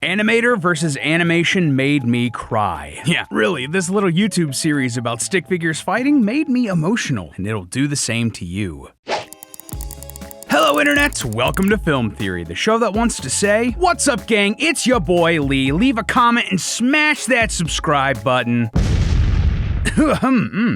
Animator versus animation made me cry. Yeah, really, this little YouTube series about stick figures fighting made me emotional, and it'll do the same to you. Hello internets, welcome to Film Theory, the show that wants to say, "What's up gang, it's your boy Lee, leave a comment and smash that subscribe button."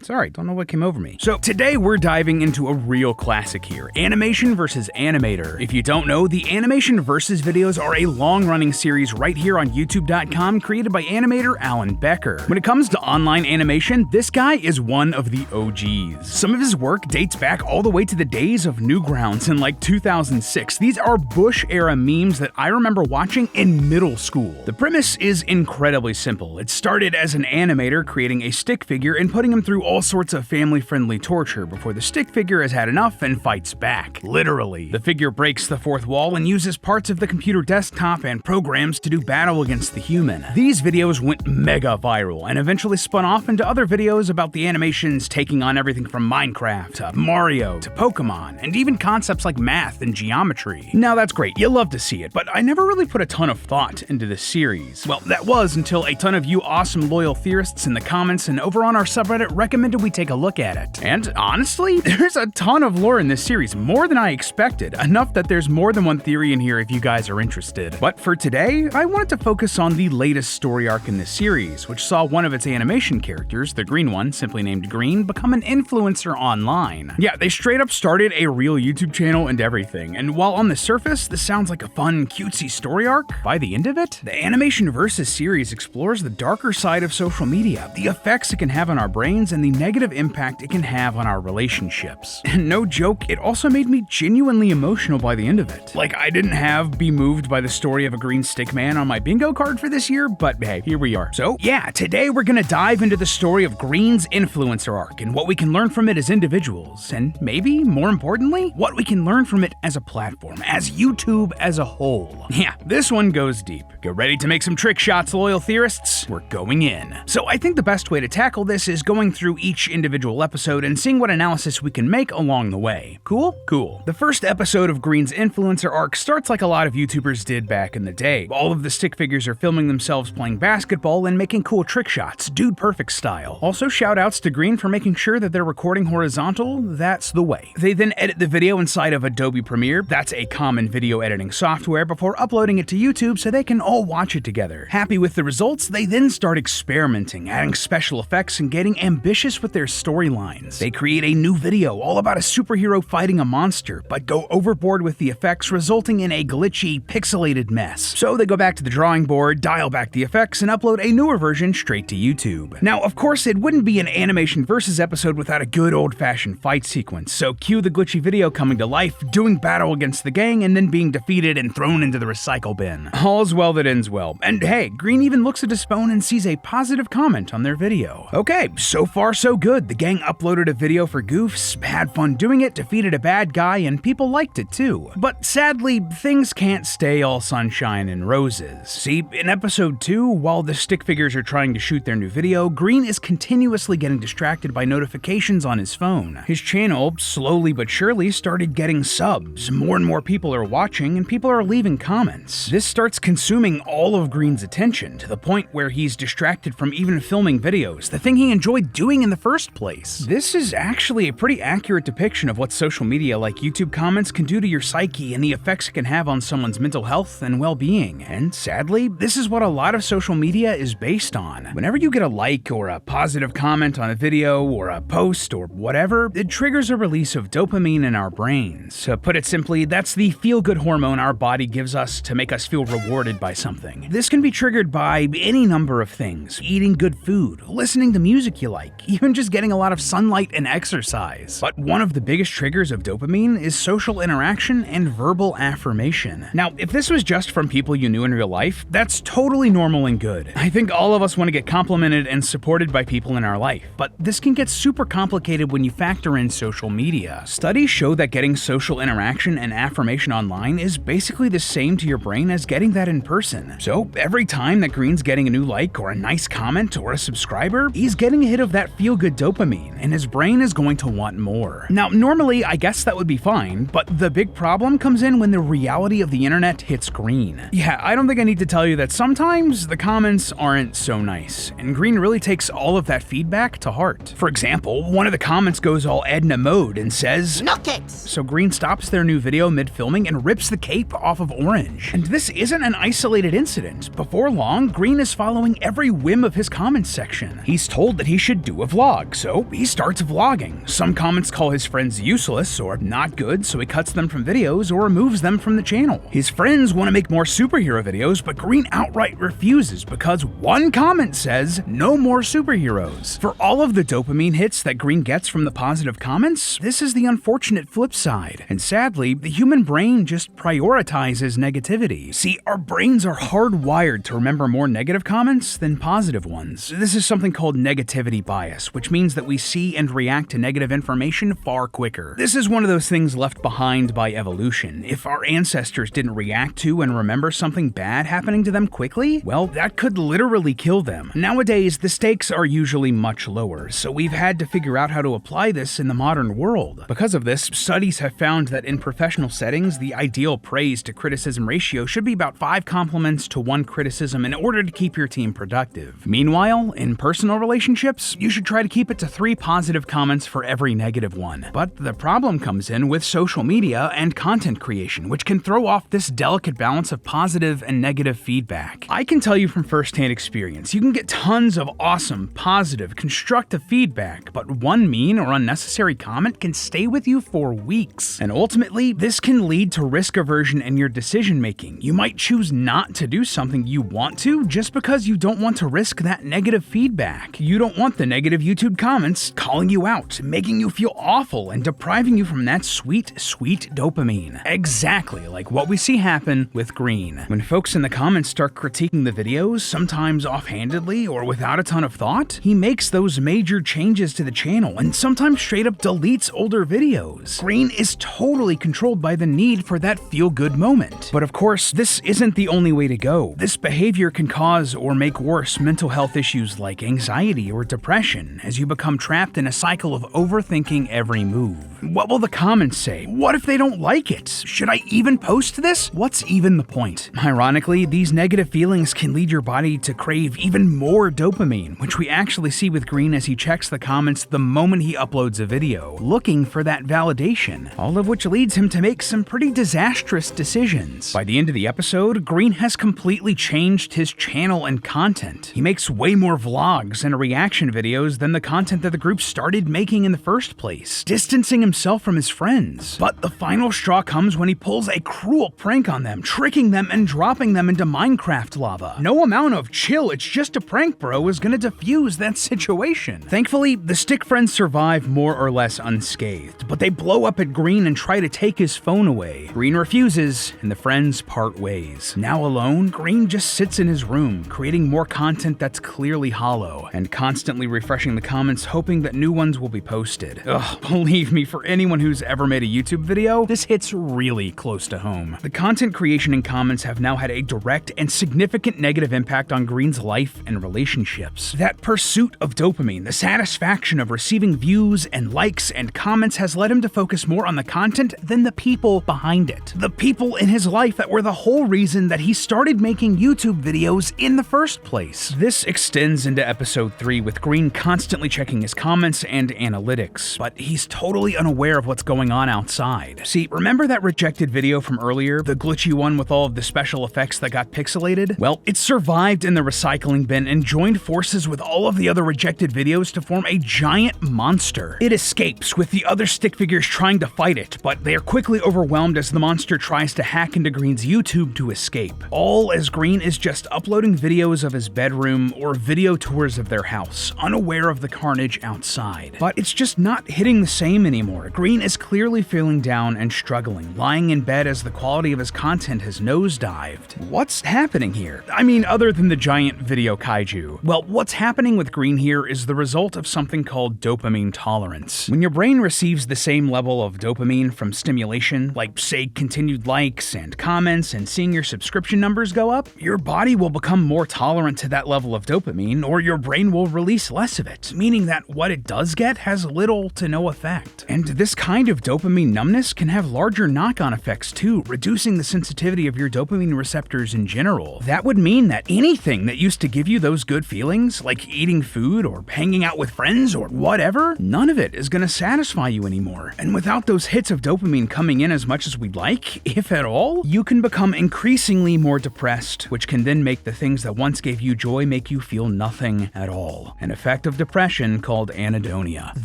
Sorry, don't know what came over me. So today we're diving into a real classic here, animation versus animator. If you don't know, the Animation Versus videos are a long-running series right here on YouTube.com created by animator Alan Becker. When it comes to online animation, this guy is one of the OGs. Some of his work dates back all the way to the days of Newgrounds in like 2006. These are Bush-era memes that I remember watching in middle school. The premise is incredibly simple. It started as an animator creating a stick figure and putting him through all sorts of family-friendly torture before the stick figure has had enough and fights back. Literally. The figure breaks the fourth wall and uses parts of the computer desktop and programs to do battle against the human. These videos went mega viral and eventually spun off into other videos about the animations taking on everything from Minecraft to Mario to Pokemon, and even concepts like math and geometry. Now that's great, you love to see it, but I never really put a ton of thought into this series. Well, that was until a ton of you awesome loyal theorists in the comments and over on our subreddit recommended we take a look at it. And honestly, there's a ton of lore in this series, more than I expected, enough that there's more than one theory in here if you guys are interested. But for today, I wanted to focus on the latest story arc in this series, which saw one of its animation characters, the green one, simply named Green, become an influencer online. Yeah, they straight up started a real YouTube channel and everything, and while on the surface, this sounds like a fun, cutesy story arc, by the end of it, the Animation Versus series explores the darker side of social media, the effects it can have on our brains, and the negative impact it can have on our relationships. And no joke, it also made me genuinely emotional by the end of it. Like, I didn't have be moved by the story of a green stick man on my bingo card for this year, but hey, here we are. So yeah, today we're gonna dive into the story of Green's influencer arc and what we can learn from it as individuals, and maybe, more importantly, what we can learn from it as a platform, as YouTube as a whole. Yeah, this one goes deep. Get ready to make some trick shots, loyal theorists. We're going in. So I think the best way to tackle this is going through each individual episode and seeing what analysis we can make along the way. Cool? Cool. The first episode of Green's influencer arc starts like a lot of YouTubers did back in the day. All of the stick figures are filming themselves playing basketball and making cool trick shots, Dude Perfect style. Also, shoutouts to Green for making sure that they're recording horizontal. That's the way. They then edit the video inside of Adobe Premiere, that's a common video editing software, before uploading it to YouTube so they can all watch it together. Happy with the results, they then start experimenting, adding special effects and getting ambitious with their storylines. They create a new video all about a superhero fighting a monster, but go overboard with the effects, resulting in a glitchy, pixelated mess. So they go back to the drawing board, dial back the effects, and upload a newer version straight to YouTube. Now, of course, it wouldn't be an Animation Versus episode without a good old-fashioned fight sequence, so cue the glitchy video coming to life, doing battle against the gang, and then being defeated and thrown into the recycle bin. All's well that ends well. And hey, Green even looks at his phone and sees a positive comment on their video. Okay, so far so good. The gang uploaded a video for goofs, had fun doing it, defeated a bad guy, and people liked it too. But sadly, things can't stay all sunshine and roses. See, in episode 2, while the stick figures are trying to shoot their new video, Green is continuously getting distracted by notifications on his phone. His channel, slowly but surely, started getting subs. More and more people are watching, and people are leaving comments. This starts consuming all of Green's attention, to the point where he's distracted from even filming videos, the thing he enjoyed doing in the first place. This is actually a pretty accurate depiction of what social media like YouTube comments can do to your psyche and the effects it can have on someone's mental health and well-being. And sadly, this is what a lot of social media is based on. Whenever you get a like or a positive comment on a video or a post or whatever, it triggers a release of dopamine in our brains. To put it simply, that's the feel-good hormone our body gives us to make us feel rewarded by something. This can be triggered by any number of things: eating good food, listening to music you like, even just getting a lot of sunlight and exercise. But one of the biggest triggers of dopamine is social interaction and verbal affirmation. Now, if this was just from people you knew in real life, that's totally normal and good. I think all of us want to get complimented and supported by people in our life, but this can get super complicated when you factor in social media. Studies show that getting social interaction and affirmation online is basically the same to your brain as getting that in person. So every time that Green's getting a new like or a nice comment or a subscriber, he's getting a hit of that feel-good dopamine, and his brain is going to want more. Now, normally, I guess that would be fine, but the big problem comes in when the reality of the internet hits Green. Yeah, I don't think I need to tell you that sometimes the comments aren't so nice, and Green really takes all of that feedback to heart. For example, one of the comments goes all Edna mode and says, "Nuggets!" So Green stops their new video mid-filming and rips the cape off of Orange. And this isn't an isolated incident. Before long, Green is following every whim of his comments section. He's told that he should do a vlog, so he starts vlogging. Some comments call his friends useless or not good, so he cuts them from videos or removes them from the channel. His friends want to make more superhero videos, but Green outright refuses because one comment says, "No more superheroes." For all of the dopamine hits that Green gets from the positive comments, this is the unfortunate flip side. And sadly, the human brain just prioritizes negativity. See, our brains are hardwired to remember more negative comments than positive ones. This is something called negativity bias, which means that we see and react to negative information far quicker. This is one of those things left behind by evolution. If our ancestors didn't react to and remember something bad happening to them quickly, well, that could literally kill them. Nowadays, the stakes are usually much lower, so we've had to figure out how to apply this in the modern world. Because of this, studies have found that in professional settings, the ideal praise to criticism ratio should be about 5 compliments to 1 criticism in order to keep your team productive. Meanwhile, in personal relationships, you should try to keep it to 3 positive comments for every negative one. But the problem comes in with social media and content creation, which can throw off this delicate balance of positive and negative feedback. I can tell you from firsthand experience, you can get tons of awesome, positive, constructive feedback, but one mean or unnecessary comment can stay with you for weeks. And ultimately, this can lead to risk aversion in your decision making. You might choose not to do something you want to just because you don't want to risk that negative feedback. You don't want the negative YouTube comments calling you out, making you feel awful, and depriving you from that sweet, sweet dopamine. Exactly like what we see happen with Green. When folks in the comments start critiquing the videos, sometimes offhandedly or without a ton of thought, he makes those major changes to the channel and sometimes straight up deletes older videos. Green is totally controlled by the need for that feel-good moment. But of course, this isn't the only way to go. This behavior can cause or make worse mental health issues like anxiety or depression as you become trapped in a cycle of overthinking every move. What will the comments say? What if they don't like it? Should I even post this? What's even the point? Ironically, these negative feelings can lead your body to crave even more dopamine, which we actually see with Green as he checks the comments the moment he uploads a video, looking for that validation, all of which leads him to make some pretty disastrous decisions. By the end of the episode, Green has completely changed his channel and content. He makes way more vlogs and reaction videos than the content that the group started making in the first place, distancing himself from his friends. But the final straw comes when he pulls a cruel prank on them, tricking them and dropping them into Minecraft lava. No amount of "chill, it's just a prank, bro," is gonna defuse that situation. Thankfully, the stick friends survive more or less unscathed, but they blow up at Green and try to take his phone away. Green refuses, and the friends part ways. Now alone, Green just sits in his room, creating more content that's clearly hollow, and constantly refreshing the comments, hoping that new ones will be posted. Ugh, believe me, for anyone who's ever made a YouTube video, this hits really close to home. The content creation and comments have now had a direct and significant negative impact on Green's life and relationships. That pursuit of dopamine, the satisfaction of receiving views and likes and comments, has led him to focus more on the content than the people behind it. The people in his life that were the whole reason that he started making YouTube videos in the first place. This extends into episode 3 with Green constantly checking his comments and analytics, but he's totally unaware of what's going on outside. See, remember that rejected video from earlier, the glitchy one with all of the special effects that got pixelated? Well, it survived in the recycling bin and joined forces with all of the other rejected videos to form a giant monster. It escapes, with the other stick figures trying to fight it, but they are quickly overwhelmed as the monster tries to hack into Green's YouTube to escape. All as Green is just uploading videos of his bedroom or video tours of their house, unaware of the carnage outside. But it's just not hitting the same anymore. anymore. Green is clearly feeling down and struggling, lying in bed as the quality of his content has nosedived. What's happening here? I mean, other than the giant video kaiju. Well, what's happening with Green here is the result of something called dopamine tolerance. When your brain receives the same level of dopamine from stimulation, like say continued likes and comments and seeing your subscription numbers go up, your body will become more tolerant to that level of dopamine, or your brain will release less of it, meaning that what it does get has little to no effect. And this kind of dopamine numbness can have larger knock-on effects too, reducing the sensitivity of your dopamine receptors in general. That would mean that anything that used to give you those good feelings, like eating food or hanging out with friends or whatever, none of it is going to satisfy you anymore. And without those hits of dopamine coming in as much as we'd like, if at all, you can become increasingly more depressed, which can then make the things that once gave you joy make you feel nothing at all. An effect of depression called anhedonia.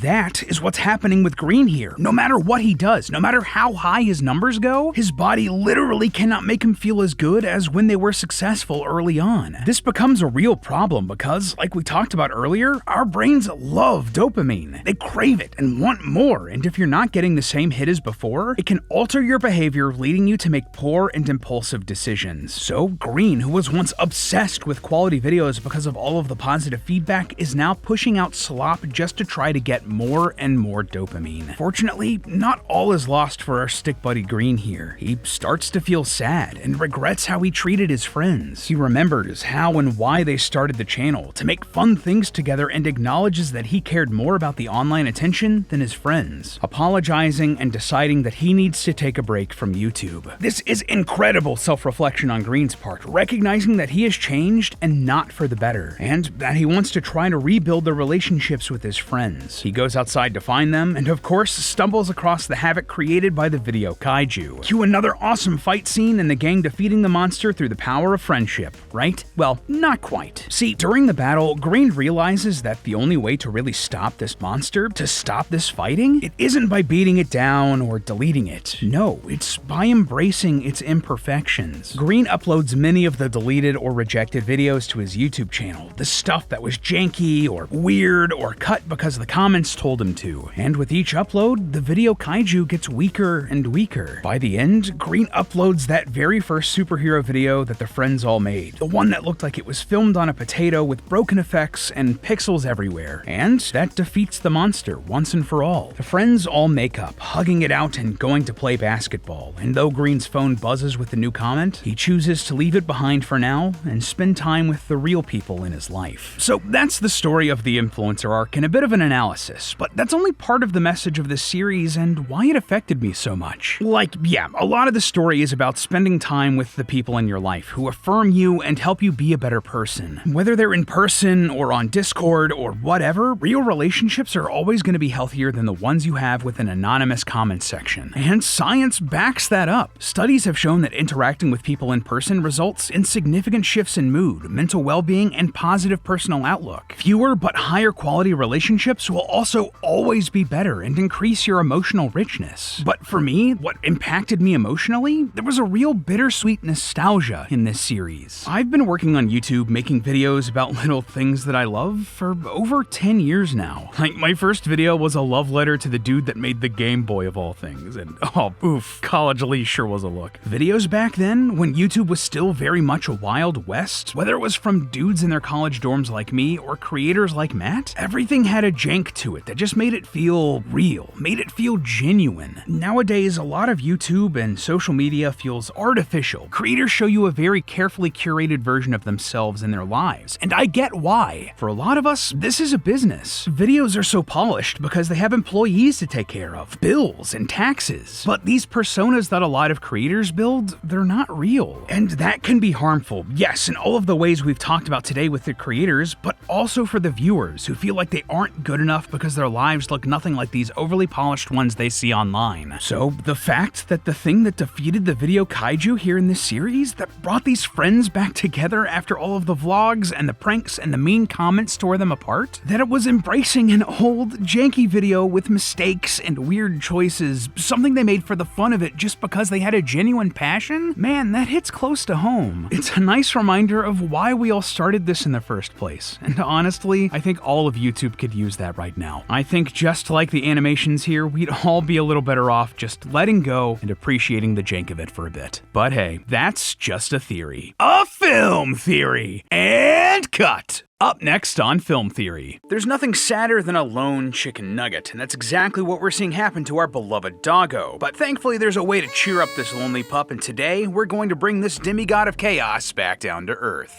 That is what's happening with Green here. No matter what he does, no matter how high his numbers go, his body literally cannot make him feel as good as when they were successful early on. This becomes a real problem because, like we talked about earlier, our brains love dopamine. They crave it and want more, and if you're not getting the same hit as before, it can alter your behavior, leading you to make poor and impulsive decisions. So Green, who was once obsessed with quality videos because of all of the positive feedback, is now pushing out slop just to try to get more and more dopamine. Fortunately, not all is lost for our stick buddy Green here. He starts to feel sad and regrets how he treated his friends. He remembers how and why they started the channel, to make fun things together, and acknowledges that he cared more about the online attention than his friends, apologizing and deciding that he needs to take a break from YouTube. This is incredible self-reflection on Green's part, recognizing that he has changed and not for the better, and that he wants to try to rebuild the relationships with his friends. He goes outside to find them, and of course stumbles across the havoc created by the video kaiju. Cue another awesome fight scene and the gang defeating the monster through the power of friendship, right? Well, not quite. See, during the battle, Green realizes that the only way to really stop this monster, to stop this fighting, it isn't by beating it down or deleting it. No, it's by embracing its imperfections. Green uploads many of the deleted or rejected videos to his YouTube channel, the stuff that was janky or weird or cut because the comments told him to. And with each upload, the video kaiju gets weaker and weaker. By the end, Green uploads that very first superhero video that the friends all made, the one that looked like it was filmed on a potato with broken effects and pixels everywhere, and that defeats the monster once and for all. The friends all make up, hugging it out and going to play basketball, and though Green's phone buzzes with the new comment, he chooses to leave it behind for now and spend time with the real people in his life. So that's the story of the influencer arc and a bit of an analysis, but that's only part of the message of this series and why it affected me so much. Like, yeah, a lot of the story is about spending time with the people in your life who affirm you and help you be a better person. Whether they're in person or on Discord or whatever, real relationships are always going to be healthier than the ones you have with an anonymous comment section. And science backs that up. Studies have shown that interacting with people in person results in significant shifts in mood, mental well-being, and positive personal outlook. Fewer but higher quality relationships will also always be better and increase your emotional richness. But for me, what impacted me emotionally, there was a real bittersweet nostalgia in this series. I've been working on YouTube making videos about little things that I love for over 10 years now. Like, my first video was a love letter to the dude that made the Game Boy of all things, and oh, oof, College Lee sure was a look. Videos back then, when YouTube was still very much a wild west, whether it was from dudes in their college dorms like me or creators like Matt, everything had a jank to it that just made it feel real, made it feel genuine. Nowadays, a lot of YouTube and social media feels artificial. Creators show you a very carefully curated version of themselves and their lives, and I get why. For a lot of us, this is a business. Videos are so polished because they have employees to take care of, bills and taxes. But these personas that a lot of creators build, they're not real. And that can be harmful, yes, in all of the ways we've talked about today with the creators, but also for the viewers who feel like they aren't good enough because their lives look nothing like these overly polished ones they see online. So the fact that the thing that defeated the video kaiju here in this series, that brought these friends back together after all of the vlogs and the pranks and the mean comments tore them apart, that it was embracing an old, janky video with mistakes and weird choices, something they made for the fun of it just because they had a genuine passion, man, that hits close to home. It's a nice reminder of why we all started this in the first place, and honestly, I think all of YouTube could use that right now. I think just like the animation animations here, we'd all be a little better off just letting go and appreciating the jank of it for a bit. But hey, that's just a theory. A film theory! And cut! Up next on Film Theory. There's nothing sadder than a lone chicken nugget, and that's exactly what we're seeing happen to our beloved doggo. But thankfully there's a way to cheer up this lonely pup, and today we're going to bring this demigod of chaos back down to earth.